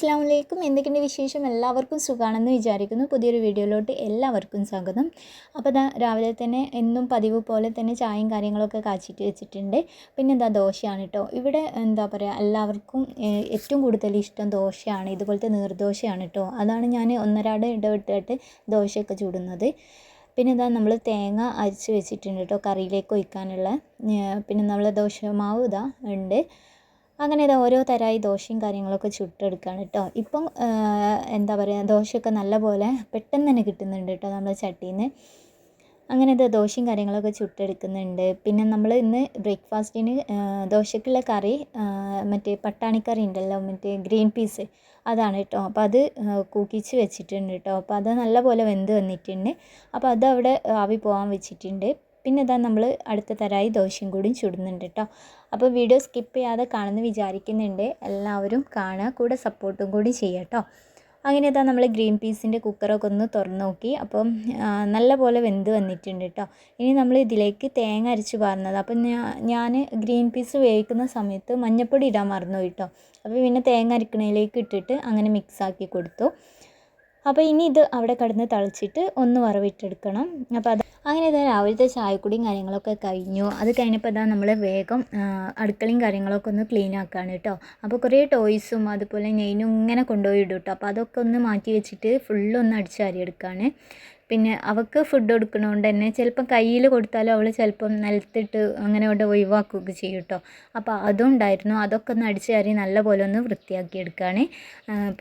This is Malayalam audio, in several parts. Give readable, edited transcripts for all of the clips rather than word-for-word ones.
അസ്സലാമു എന്തൊക്കെയുണ്ട് വിശേഷം? എല്ലാവർക്കും സുഖമാണെന്ന് വിചാരിക്കുന്നു. പുതിയൊരു വീഡിയോയിലോട്ട് എല്ലാവർക്കും സ്വാഗതം. അപ്പോൾ രാവിലെ തന്നെ എന്നും പതിവ് പോലെ തന്നെ ചായയും കാര്യങ്ങളൊക്കെ കാച്ചിട്ട് വെച്ചിട്ടുണ്ട്. പിന്നെ ദോശയാണ് കേട്ടോ. ഇവിടെ എല്ലാവർക്കും ഏറ്റവും കൂടുതൽ ഇഷ്ടം ദോശയാണ്. ഇതുപോലത്തെ നീർദോശയാണ് കേട്ടോ. അതാണ് ഞാൻ ഒന്നരാടെ ഇടവിട്ടിട്ട് ദോശയൊക്കെ ചുടുന്നത്. പിന്നെ നമ്മൾ തേങ്ങ അരച്ച് വെച്ചിട്ടുണ്ട് കേട്ടോ, കറിയിലേക്ക് ഒഴിക്കാനുള്ള. പിന്നെ നമ്മൾ ദോശമാവ് ഉണ്ട്. അങ്ങനെ ഓരോ തരമായി ദോശയും കാര്യങ്ങളൊക്കെ ചുട്ടെടുക്കുകയാണ് കേട്ടോ. ഇപ്പം ദോശയൊക്കെ നല്ലപോലെ പെട്ടെന്ന് തന്നെ കിട്ടുന്നുണ്ട് കേട്ടോ നമ്മളെ ചട്ടിയിൽ നിന്ന്. അങ്ങനെ ദോശയും കാര്യങ്ങളൊക്കെ ചുട്ടെടുക്കുന്നുണ്ട്. പിന്നെ നമ്മൾ ഇന്ന് ബ്രേക്ക്ഫാസ്റ്റിന് ദോശക്കുള്ള കറി മറ്റേ പട്ടാണിക്കറി ഉണ്ടല്ലോ, മറ്റേ ഗ്രീൻ പീസ്, അതാണ് കേട്ടോ. അപ്പോൾ അത് കൂക്കിച്ച് വെച്ചിട്ടുണ്ട് കേട്ടോ. അപ്പോൾ അത് നല്ലപോലെ വെന്ത് വന്നിട്ടുണ്ട്. അപ്പോൾ അതവിടെ ആവി പോകാൻ വെച്ചിട്ടുണ്ട്. പിന്നെ നമ്മൾ അടുത്ത തരായി ദോശയും കൂടി ചുടുന്നുണ്ട് കേട്ടോ. അപ്പോൾ വീഡിയോ സ്കിപ്പ് ചെയ്യാതെ കാണുമെന്ന് വിചാരിക്കുന്നുണ്ട്. എല്ലാവരും കാണുക, കൂടെ സപ്പോർട്ടും കൂടി ചെയ്യുക കേട്ടോ. അങ്ങനെ നമ്മൾ ഗ്രീൻ പീസിൻ്റെ കുക്കറൊക്കെ ഒന്ന് തുറന്ന് നോക്കി. അപ്പം നല്ല പോലെ വെന്ത് വന്നിട്ടുണ്ട് കേട്ടോ. ഇനി നമ്മൾ ഇതിലേക്ക് തേങ്ങ അരച്ച് പാർന്നത്. അപ്പം ഞാൻ ഗ്രീൻ പീസ് വേവിക്കുന്ന സമയത്ത് മഞ്ഞൾപ്പൊടി ഇടാൻ മറന്നു കേട്ടോ. അപ്പോൾ പിന്നെ തേങ്ങ അരക്കണയിലേക്ക് ഇട്ടിട്ട് അങ്ങനെ മിക്സാക്കി കൊടുത്തു. അപ്പോൾ ഇനി ഇത് അവിടെ കിടന്ന് തളിച്ചിട്ട് ഒന്ന് വറവിട്ടെടുക്കണം. അപ്പോൾ അങ്ങനെ രാവിലത്തെ ചായക്കുടിയും കാര്യങ്ങളൊക്കെ കഴിഞ്ഞു. അത് കഴിഞ്ഞപ്പോൾ നമ്മൾ വേഗം അടുക്കളയും കാര്യങ്ങളൊക്കെ ഒന്ന് ക്ലീൻ ആക്കുകയാണ് കേട്ടോ. അപ്പോൾ കുറേ ടോയ്സും അതുപോലെ നെയിനും ഇങ്ങനെ കൊണ്ടുപോയി ഇടും കേട്ടോ. അപ്പോൾ അതൊക്കെ ഒന്ന് മാറ്റി വെച്ചിട്ട് ഫുള്ളൊന്ന് അടിച്ച് വാരിയെടുക്കുകയാണ്. പിന്നെ അവൾക്ക് ഫുഡ് കൊടുക്കണോണ്ട് തന്നെ ചിലപ്പം കയ്യിൽ കൊടുത്താലും അവൾ ചിലപ്പം നിലത്തിട്ട് അങ്ങനെ അവിടെ ഒഴിവാക്കുകയൊക്കെ ചെയ്യും കേട്ടോ. അപ്പോൾ അതും ഉണ്ടായിരുന്നു. അതൊക്കെ ഒന്ന് അടിച്ച് വാരി നല്ലപോലെ ഒന്ന് വൃത്തിയാക്കി എടുക്കുകയാണ്.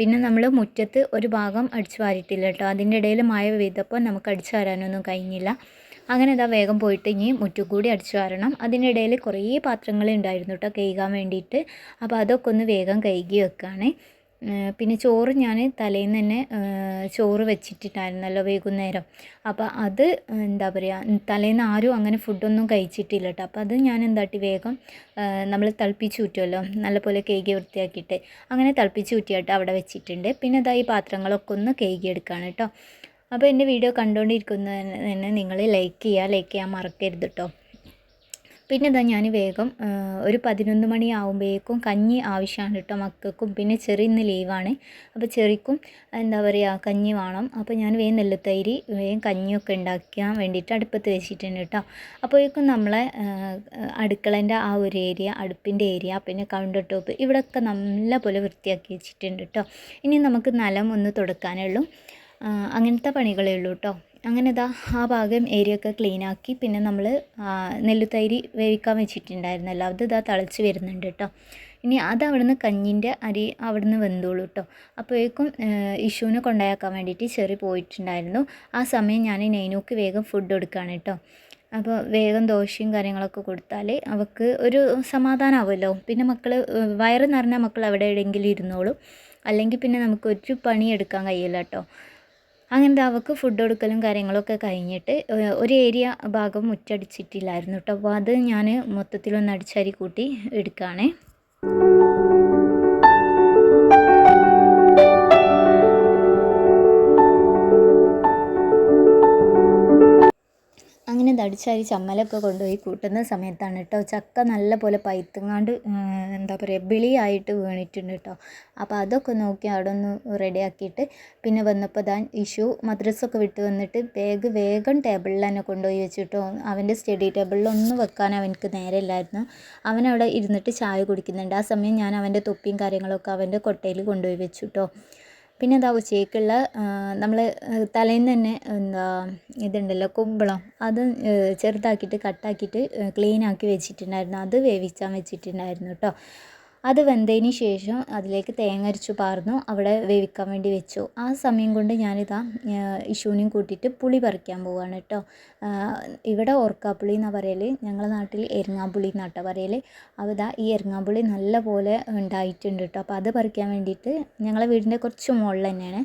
പിന്നെ നമ്മൾ മുറ്റത്ത് ഒരു ഭാഗം അടിച്ച് വാരിയിട്ടില്ല കേട്ടോ. അതിൻ്റെ ഇടയിൽ മഴ പെയ്തപ്പോൾ നമുക്ക് അടിച്ച് വാരാനൊന്നും കഴിഞ്ഞില്ല. അങ്ങനെ വേഗം പോയിട്ട് ഇനി മുറ്റും കൂടി അടിച്ചു വാരണം. അതിനിടയിൽ കുറേ പാത്രങ്ങൾ ഉണ്ടായിരുന്നു കേട്ടോ കഴുകാൻ വേണ്ടിയിട്ട്. അപ്പോൾ അതൊക്കെ ഒന്ന് വേഗം കഴുകി വെക്കുകയാണ്. പിന്നെ ചോറ് ഞാൻ തലേന്ന് തന്നെ ചോറ് വെച്ചിട്ടുണ്ടായിരുന്നല്ലോ വൈകുന്നേരം. അപ്പോൾ അത് തലേന്ന് ആരും അങ്ങനെ ഫുഡൊന്നും കഴിച്ചിട്ടില്ല കേട്ടോ. അപ്പോൾ അത് ഞാൻ വേഗം നമ്മൾ തിളപ്പിച്ച് ഊറ്റുമല്ലോ നല്ലപോലെ കഴുകി വൃത്തിയാക്കിയിട്ട്, അങ്ങനെ തിളപ്പിച്ച് ഊറ്റിയിട്ട് അവിടെ വെച്ചിട്ടുണ്ട്. പിന്നെ ഈ പാത്രങ്ങളൊക്കെ ഒന്ന് കഴുകിയെടുക്കുകയാണ് കേട്ടോ. അപ്പോൾ എൻ്റെ വീഡിയോ കണ്ടുകൊണ്ടിരിക്കുന്നതിന് നിങ്ങൾ ലൈക്ക് ചെയ്യാൻ മറക്കരുത് കേട്ടോ. പിന്നെ ഞാൻ വേഗം ഒരു 11 മണി ആകുമ്പോഴേക്കും കഞ്ഞി ആവശ്യമാണ് കേട്ടോ മക്കൾക്കും. പിന്നെ ചെറിയ ലീവാണ്. അപ്പോൾ ചെറിക്കും കഞ്ഞി വേണം. അപ്പോൾ ഞാൻ വേഗം നെല്ലുത്തൈരി വേഗം കഞ്ഞിയൊക്കെ ഉണ്ടാക്കാൻ വേണ്ടിയിട്ട് അടുപ്പത്ത് വെച്ചിട്ടുണ്ട് കേട്ടോ. അപ്പോഴേക്കും നമ്മളെ അടുക്കളേൻ്റെ ആ ഒരു ഏരിയ, അടുപ്പിൻ്റെ ഏരിയ, പിന്നെ കൗണ്ടർ ടോപ്പ് ഇവിടെയൊക്കെ നല്ലപോലെ വൃത്തിയാക്കി വെച്ചിട്ടുണ്ട് കേട്ടോ. ഇനി നമുക്ക് നിലം ഒന്ന് തുടക്കാനുള്ളൂ. അങ്ങനത്തെ പണികളേ ഉള്ളൂ കേട്ടോ. അങ്ങനെ ആ ഭാഗം ഏരിയൊക്കെ ക്ലീനാക്കി. പിന്നെ നമ്മൾ നെല്ലുത്തൈരി വേവിക്കാൻ വെച്ചിട്ടുണ്ടായിരുന്നല്ലോ, അത് തിളച്ച് വരുന്നുണ്ട് കേട്ടോ. ഇനി അത് അവിടുന്ന് കഞ്ഞിൻ്റെ അരി അവിടുന്ന് വെന്തോളൂ കേട്ടോ. അപ്പോഴേക്കും ഇഷുവിനെ കൊണ്ടാക്കാൻ വേണ്ടിയിട്ട് ചെറി പോയിട്ടുണ്ടായിരുന്നു. ആ സമയം ഞാൻ നെയ്നൂക്ക് വേഗം ഫുഡ് കൊടുക്കുകയാണ് കേട്ടോ. അപ്പോൾ വേഗം ദോശയും കാര്യങ്ങളൊക്കെ കൊടുത്താൽ അവൾക്ക് ഒരു സമാധാനമാവുമല്ലോ. പിന്നെ മക്കൾ വയറ് നിറഞ്ഞാൽ മക്കൾ എവിടെ എവിടെയെങ്കിലും ഇരുന്നോളും. അല്ലെങ്കിൽ പിന്നെ നമുക്ക് ഒരു പണി എടുക്കാൻ കഴിയില്ല കേട്ടോ. അങ്ങനെ അവൾക്ക് ഫുഡ് കൊടുക്കലും കാര്യങ്ങളൊക്കെ കഴിഞ്ഞിട്ട് ഒരു ഏരിയ ഭാഗം മുറ്റടിച്ചിട്ടില്ലായിരുന്നു കേട്ടോ. അപ്പോൾ അത് ഞാൻ മൊത്തത്തിലൊന്ന് അടിച്ചരി കൂട്ടി എടുക്കുകയാണേ. അങ്ങനെ അടിച്ചരി ചമ്മലൊക്കെ കൊണ്ടുപോയി കൂട്ടുന്ന സമയത്താണ് കേട്ടോ ചക്ക നല്ല പോലെ പൈത്തങ്ങാണ്ട് ബിളിയായിട്ട് വീണിട്ടുണ്ട് കേട്ടോ. അപ്പോൾ അതൊക്കെ നോക്കി അവിടെ ഒന്ന് റെഡിയാക്കിയിട്ട് പിന്നെ വന്നപ്പോൾ ഇഷു മദ്രസൊക്കെ വിട്ട് വന്നിട്ട് വേഗം ടേബിളിൽ തന്നെ കൊണ്ടുപോയി വെച്ചിട്ടോ. അവൻ്റെ സ്റ്റഡി ടേബിളിലൊന്നും വെക്കാൻ അവനക്ക് നേരമില്ലായിരുന്നു. അവനവിടെ ഇരുന്നിട്ട് ചായ കുടിക്കുന്നുണ്ട്. ആ സമയം ഞാൻ അവൻ്റെ തൊപ്പിയും കാര്യങ്ങളൊക്കെ അവൻ്റെ കൊട്ടയിൽ കൊണ്ടുപോയി വെച്ചു കേട്ടോ. പിന്നെ ഉച്ചയ്ക്കുള്ള നമ്മൾ തലേന്ന് തന്നെ ഇതുണ്ടല്ലോ കുമ്പളം, അത് ചെറുതാക്കിയിട്ട് കട്ടാക്കിയിട്ട് ക്ലീനാക്കി വെച്ചിട്ടുണ്ടായിരുന്നു. അത് വേവിച്ചാൻ വെച്ചിട്ടുണ്ടായിരുന്നു കേട്ടോ. അത് വെന്തതിന് ശേഷം അതിലേക്ക് തേങ്ങ അരച്ചു പാർന്നു അവിടെ വേവിക്കാൻ വേണ്ടി വെച്ചു. ആ സമയം കൊണ്ട് ഞാനിതാ ഇഷുവിനെയും കൂട്ടിയിട്ട് പുളി പറിക്കാൻ പോവുകയാണ് കേട്ടോ. ഇവിടെ ഓർക്കാപ്പുളി എന്നാണ് പറയൽ, ഞങ്ങളുടെ നാട്ടിൽ എരങ്ങാപ്പുളി എന്നാട്ടോ പറയൽ. അപ്പോൾ ഈ എരങ്ങാപ്പുളി നല്ല പോലെ ഉണ്ടായിട്ടുണ്ട് കേട്ടോ. അപ്പോൾ അത് പറിക്കാൻ വേണ്ടിയിട്ട് ഞങ്ങളെ വീടിൻ്റെ കുറച്ച് മുകളിൽ തന്നെയാണ്.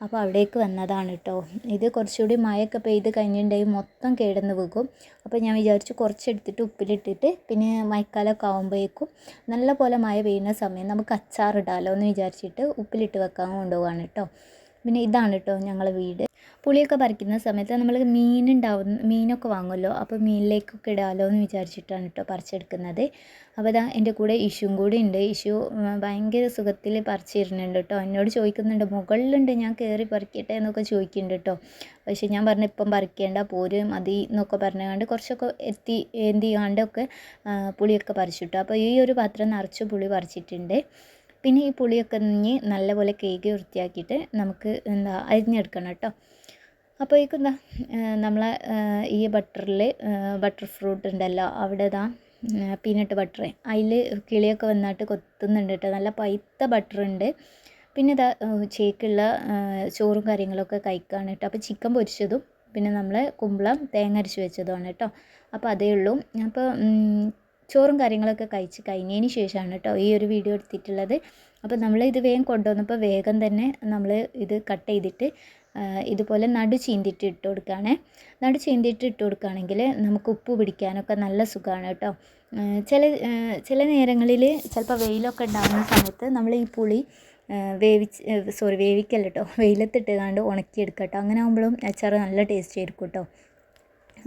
അപ്പോൾ അവിടേക്ക് വന്നതാണ് കേട്ടോ. ഇത് കുറച്ചുകൂടി മഴയൊക്കെ പെയ്ത് കഴിഞ്ഞിട്ടുണ്ടെങ്കിൽ മൊത്തം കേടന്ന് വീകും. അപ്പോൾ ഞാൻ വിചാരിച്ചു കുറച്ചെടുത്തിട്ട് ഉപ്പിലിട്ടിട്ട് പിന്നെ മഴക്കാലമൊക്കെ ആകുമ്പോഴേക്കും നല്ല പോലെ മഴ പെയ്യുന്ന സമയം നമുക്ക് അച്ചാറിടാമല്ലോ എന്ന് വിചാരിച്ചിട്ട് ഉപ്പിലിട്ട് വെക്കാൻ കൊണ്ടുപോവാണ് കേട്ടോ. പിന്നെ ഇതാണ് കേട്ടോ ഞങ്ങളെ വീട്. പുളിയൊക്കെ പറിക്കുന്ന സമയത്ത് നമ്മൾ മീനൊക്കെ വാങ്ങുമല്ലോ, അപ്പോൾ മീനിലേക്കൊക്കെ ഇടാമല്ലോ എന്ന് വിചാരിച്ചിട്ടാണ് കേട്ടോ പറിച്ചെടുക്കുന്നത്. അപ്പോൾ ഇതാ എൻ്റെ കൂടെ ഇഷുവും കൂടി ഉണ്ട്. ഇഷു ഭയങ്കര സുഖത്തിൽ പറിച്ചിരുന്നുണ്ട് കേട്ടോ. എന്നോട് ചോദിക്കുന്നുണ്ട്, മുകളിലുണ്ട് ഞാൻ കയറി പറിക്കട്ടെ എന്നൊക്കെ ചോദിക്കുന്നുണ്ട് കേട്ടോ. പക്ഷേ ഞാൻ പറഞ്ഞു ഇപ്പം പറിക്കേണ്ട, പോര് മതി എന്നൊക്കെ പറഞ്ഞുകൊണ്ട് കുറച്ചൊക്കെ ഏന്തിയാണ്ടൊക്കെ പുളിയൊക്കെ പറിച്ചിട്ടു. അപ്പോൾ ഈ ഒരു പാത്രം നിറച്ച് പുളി പറിച്ചിട്ടുണ്ട്. പിന്നെ ഈ പുളിയൊക്കെ നല്ലപോലെ കഴുകി വൃത്തിയാക്കിയിട്ട് നമുക്ക് അരിഞ്ഞെടുക്കണം കേട്ടോ. അപ്പോഴേക്കും നമ്മളെ ഈ ബട്ടർ ഫ്രൂട്ട് ഉണ്ടല്ലോ, അവിടെ പീനട്ട് ബട്ടർ, അതിൽ കിളിയൊക്കെ വന്നിട്ട് കൊത്തുന്നുണ്ട് കേട്ടോ. നല്ല പഴുത്ത ബട്ടറുണ്ട്. പിന്നെ ഉച്ചയ്ക്കുള്ള ചോറും കാര്യങ്ങളൊക്കെ കഴിക്കുകയാണ് കേട്ടോ. അപ്പോൾ ചിക്കൻ പൊരിച്ചതും പിന്നെ നമ്മൾ കുമ്പളം തേങ്ങ അരച്ച് വെച്ചതുമാണ് കേട്ടോ. അപ്പോൾ അതേ ഉള്ളൂ. അപ്പോൾ ചോറും കാര്യങ്ങളൊക്കെ കഴിച്ച് കഴിഞ്ഞതിന് ശേഷമാണ് കേട്ടോ ഈ ഒരു വീഡിയോ എടുത്തിട്ടുള്ളത്. അപ്പോൾ നമ്മൾ ഇത് വേഗം കൊണ്ടുവന്നപ്പോൾ വേഗം തന്നെ നമ്മൾ ഇത് കട്ട് ചെയ്തിട്ട് ഇതുപോലെ നടു ചീന്തിയിട്ട് ഇട്ട് കൊടുക്കുകയാണ്. നടു ചീന്തിയിട്ട് ഇട്ട് കൊടുക്കുകയാണെങ്കിൽ നമുക്ക് ഉപ്പ് പിടിക്കാനൊക്കെ നല്ല സുഖമാണ് കേട്ടോ. ചില നേരങ്ങളിൽ ചിലപ്പോൾ വെയിലൊക്കെ ഉണ്ടാകുന്ന സമയത്ത് നമ്മൾ ഈ പുളി വേവിക്കല്ല കേട്ടോ, വെയിലത്തിട്ടുകൊണ്ട് ഉണക്കിയെടുക്കുക കേട്ടോ. അങ്ങനെ ആകുമ്പോഴും അച്ചാർ നല്ല ടേസ്റ്റ് ആയിരിക്കും കേട്ടോ.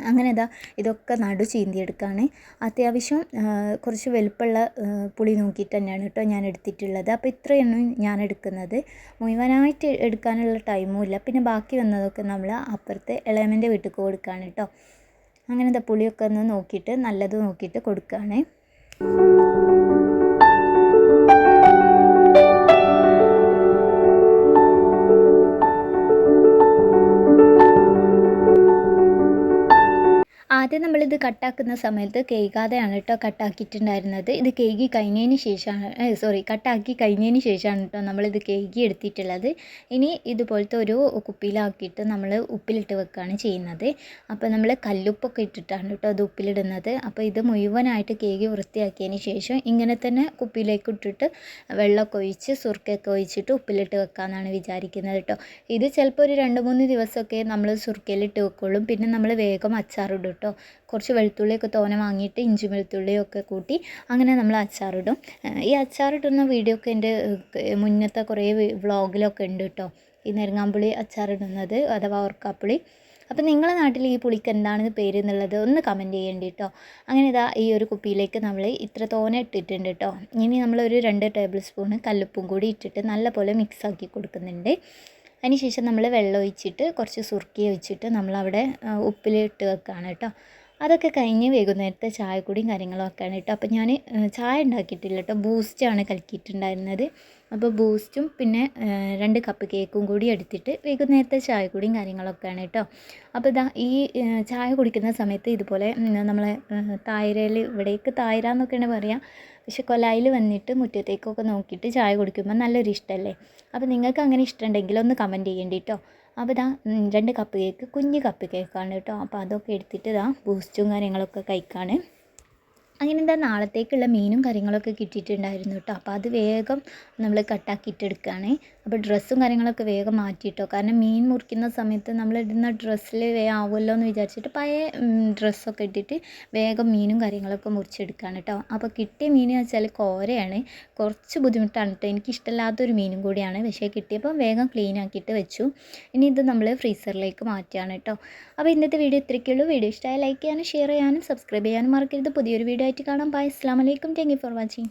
അങ്ങനെ ഇതൊക്കെ നടു ചീന്തിയെടുക്കുകയാണ്. അത്യാവശ്യം കുറച്ച് വലുപ്പമുള്ള പുളി നോക്കിയിട്ട് തന്നെയാണ് കേട്ടോ ഞാൻ എടുത്തിട്ടുള്ളത്. അപ്പോൾ ഇത്രയാണ് ഞാൻ എടുക്കുന്നത്. മുഴുവനായിട്ട് എടുക്കാനുള്ള ടൈമും ഇല്ല. പിന്നെ ബാക്കി വന്നതൊക്കെ നമ്മൾ അപ്പുറത്തെ ഇളയമ്മൻ്റെ വീട്ടിൽ കൊടുക്കുകയാണ് കേട്ടോ. അങ്ങനെ പുളിയൊക്കെ ഒന്ന് നോക്കിയിട്ട് നല്ലത് നോക്കിയിട്ട് കൊടുക്കുകയാണ്. ആദ്യം നമ്മളിത് കട്ടാക്കുന്ന സമയത്ത് കേൾക്കാതെയാണ് കേട്ടോ കട്ടാക്കിയിട്ടുണ്ടായിരുന്നത്. ഇത് കട്ടാക്കി കഴിഞ്ഞതിന് ശേഷമാണ് കേട്ടോ നമ്മളിത് കേകി എടുത്തിട്ടുള്ളത്. ഇനി ഇതുപോലത്തെ ഒരു കുപ്പിയിലാക്കിയിട്ട് നമ്മൾ ഉപ്പിലിട്ട് വെക്കുകയാണ് ചെയ്യുന്നത്. അപ്പോൾ നമ്മൾ കല്ലുപ്പൊക്കെ ഇട്ടിട്ടാണ് കേട്ടോ അത് ഉപ്പിലിടുന്നത്. അപ്പോൾ ഇത് മുഴുവനായിട്ട് കേകി വൃത്തിയാക്കിയതിന് ശേഷം ഇങ്ങനെ തന്നെ കുപ്പിയിലേക്ക് ഇട്ടിട്ട് വെള്ളമൊക്കെ ഒഴിച്ച് സുർക്കയൊക്കെ ഒഴിച്ചിട്ട് ഉപ്പിലിട്ട് വെക്കാമെന്നാണ് വിചാരിക്കുന്നത് കേട്ടോ. ഇത് ചിലപ്പോൾ ഒരു 2-3 ദിവസമൊക്കെ നമ്മൾ സുർക്കയിലിട്ട് വെക്കുള്ളൂ. പിന്നെ നമ്മൾ വേഗം അച്ചാറിടും കേട്ടോ. കുറച്ച് വെളുത്തുള്ളിയൊക്കെ തോനെ വാങ്ങിയിട്ട് ഇഞ്ചി വെളുത്തുള്ളിയൊക്കെ കൂട്ടി അങ്ങനെ നമ്മൾ അച്ചാറിടും. ഈ അച്ചാറിടുന്ന വീഡിയോ ഒക്കെ എൻ്റെ മുന്നത്തെ കുറേ വ്ളോഗിലൊക്കെ ഉണ്ട് കേട്ടോ, ഈ നെടുങ്ങാമ്പുളി അച്ചാറിടുന്നത് അഥവാ ഓർക്കാപ്പുളി. അപ്പോൾ നിങ്ങളുടെ നാട്ടിൽ ഈ പുളിക്ക് എന്താണ് പേര് എന്നുള്ളത് ഒന്ന് കമൻറ്റ് ചെയ്യേണ്ടി കേട്ടോ. അങ്ങനെ ഈ ഒരു കുപ്പിയിലേക്ക് നമ്മൾ ഇത്ര തോനെ ഇട്ടിട്ടുണ്ട് കേട്ടോ. ഇനി നമ്മളൊരു 2 ടേബിൾ സ്പൂൺ കല്ലുപ്പും കൂടി ഇട്ടിട്ട് നല്ലപോലെ മിക്സാക്കി കൊടുക്കുന്നുണ്ട്. അതിനുശേഷം നമ്മൾ വെള്ളം ഒഴിച്ചിട്ട് കുറച്ച് സുർക്കി ഒഴിച്ചിട്ട് നമ്മളവിടെ ഉപ്പിലിട്ട് വെക്കുകയാണ് കേട്ടോ. അതൊക്കെ കഴിഞ്ഞ് വൈകുന്നേരത്തെ ചായക്കുടിയും കാര്യങ്ങളൊക്കെയാണ് കേട്ടോ. അപ്പോൾ ഞാൻ ചായ ഉണ്ടാക്കിയിട്ടില്ല കേട്ടോ, ബൂസ്റ്റാണ് കലക്കിയിട്ടുണ്ടായിരുന്നത്. അപ്പോൾ ബൂസ്റ്റും പിന്നെ 2 കപ്പ് കേക്കും കൂടി എടുത്തിട്ട് വൈകുന്നേരത്തെ ചായക്കുടിയും കാര്യങ്ങളൊക്കെയാണ് കേട്ടോ. അപ്പോൾ ഈ ചായ കുടിക്കുന്ന സമയത്ത് ഇതുപോലെ നമ്മളെ തായരയിൽ, ഇവിടേക്ക് തായര എന്നൊക്കെയാണ് പറയുക, പക്ഷെ കൊലായിൽ വന്നിട്ട് മുറ്റത്തേക്കൊക്കെ നോക്കിയിട്ട് ചായ കുടിക്കുമ്പോൾ നല്ലൊരു ഇഷ്ടമല്ലേ. അപ്പോൾ നിങ്ങൾക്ക് അങ്ങനെ ഇഷ്ടമുണ്ടെങ്കിൽ ഒന്ന് കമൻറ്റ് ചെയ്യേണ്ടി കേട്ടോ. അപ്പോൾ 2 കപ്പ് കേക്ക്, കുഞ്ഞ് കപ്പ് കേക്കാണ് കേട്ടോ. അപ്പോൾ അതൊക്കെ എടുത്തിട്ട് ബൂസ്റ്റും കാര്യങ്ങളൊക്കെ കഴിക്കാണ്. അങ്ങനെ നാളത്തേക്കുള്ള മീനും കാര്യങ്ങളൊക്കെ കിട്ടിയിട്ടുണ്ടായിരുന്നു കേട്ടോ. അപ്പോൾ അത് വേഗം നമ്മൾ കട്ടാക്കിയിട്ടെടുക്കുകയാണ്. അപ്പോൾ ഡ്രസ്സും കാര്യങ്ങളൊക്കെ വേഗം മാറ്റിയിട്ടോ, കാരണം മീൻ മുറിക്കുന്ന സമയത്ത് നമ്മൾ ഇടുന്ന ഡ്രസ്സിൽ വേഗം ആവുമല്ലോ എന്ന് വിചാരിച്ചിട്ട് പഴയ ഡ്രസ്സൊക്കെ ഇട്ടിട്ട് വേഗം മീനും കാര്യങ്ങളൊക്കെ മുറിച്ചെടുക്കുകയാണ് കേട്ടോ. അപ്പോൾ കിട്ടിയ മീൻ വെച്ചാൽ കോരയാണ്, കുറച്ച് ബുദ്ധിമുട്ടാണ് കേട്ടോ, എനിക്കിഷ്ടമില്ലാത്തൊരു മീനും കൂടിയാണ്. പക്ഷേ കിട്ടിയപ്പോൾ വേഗം ക്ലീൻ ആക്കിയിട്ട് വെച്ചു. ഇനി ഇത് നമ്മൾ ഫ്രീസറിലേക്ക് മാറ്റുകയാണ് കേട്ടോ. അപ്പോൾ ഇന്നത്തെ വീഡിയോ ഇത്രയ്ക്കുള്ളൂ. വീഡിയോ ഇഷ്ടമായി ലൈക്ക് ചെയ്യാനും ഷെയർ ചെയ്യാനും സബ്സ്ക്രൈബ് ചെയ്യാനും മറക്കരുത്. പുതിയൊരു വീഡിയോ ആയിട്ട് കാണാം. ബൈ. അസ്സലാമു അലൈക്കും. Thank you for watching.